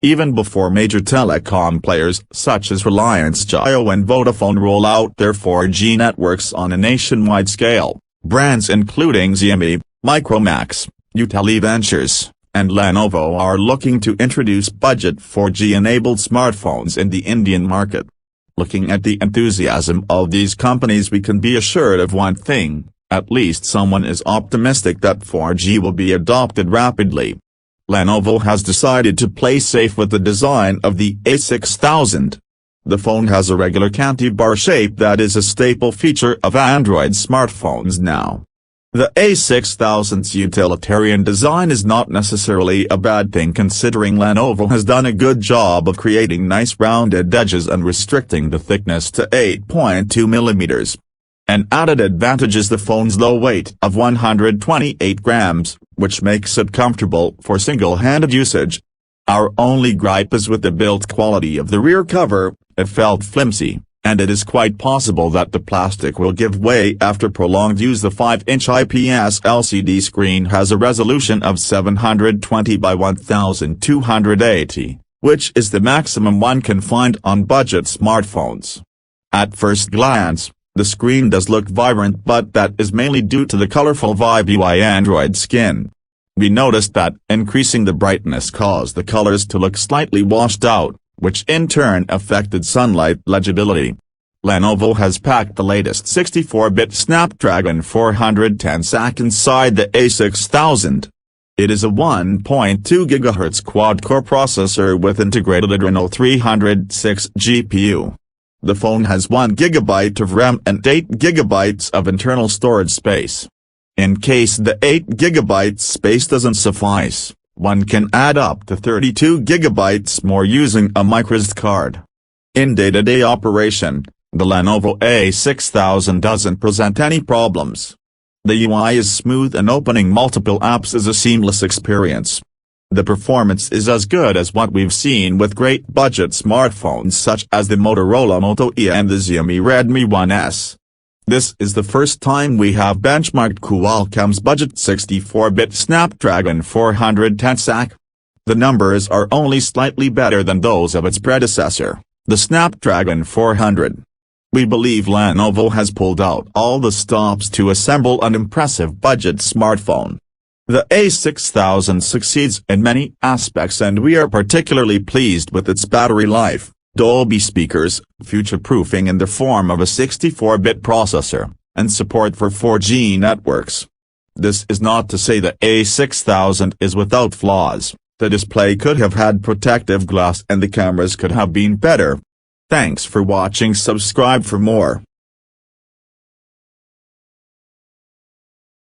even before major telecom players such as Reliance Jio and Vodafone roll out their 4G networks on a nationwide scale. Brands including Xiaomi, Micromax, Ventures, and Lenovo are looking to introduce budget 4G-enabled smartphones in the Indian market. Looking at the enthusiasm of these companies, we can be assured of one thing: at least someone is optimistic that 4G will be adopted rapidly. Lenovo has decided to play safe with the design of the A6000. The phone has a regular candy bar shape that is a staple feature of Android smartphones now. The A6000's utilitarian design is not necessarily a bad thing, considering Lenovo has done a good job of creating nice rounded edges and restricting the thickness to 8.2 mm. An added advantage is the phone's low weight of 128 grams, which makes it comfortable for single-handed usage. Our only gripe is with the build quality of the rear cover. It felt flimsy, and it is quite possible that the plastic will give way after prolonged use. The 5-inch IPS LCD screen has a resolution of 720 by 1280, which is the maximum one can find on budget smartphones. At first glance, the screen does look vibrant, but that is mainly due to the colorful Vibe UI Android skin. We noticed that increasing the brightness caused the colors to look slightly washed out, which in turn affected sunlight legibility. Lenovo has packed the latest 64-bit Snapdragon 410 SoC inside the A6000. It is a 1.2 GHz quad-core processor with integrated Adreno 306 GPU. The phone has 1 GB of RAM and 8 GB of internal storage space. In case the 8 GB space doesn't suffice, one can add up to 32 GB more using a microSD card. In day-to-day operation, the Lenovo A6000 doesn't present any problems. The UI is smooth and opening multiple apps is a seamless experience. The performance is as good as what we've seen with great budget smartphones such as the Motorola Moto E and the Xiaomi Redmi 1S. This is the first time we have benchmarked Qualcomm's budget 64-bit Snapdragon 410 SoC. The numbers are only slightly better than those of its predecessor, the Snapdragon 400. We believe Lenovo has pulled out all the stops to assemble an impressive budget smartphone. The A6000 succeeds in many aspects, and we are particularly pleased with its battery life, Dolby speakers, future-proofing in the form of a 64-bit processor, and support for 4G networks. This is not to say the A6000 is without flaws. The display could have had protective glass and the cameras could have been better. Thanks for watching. Subscribe for more.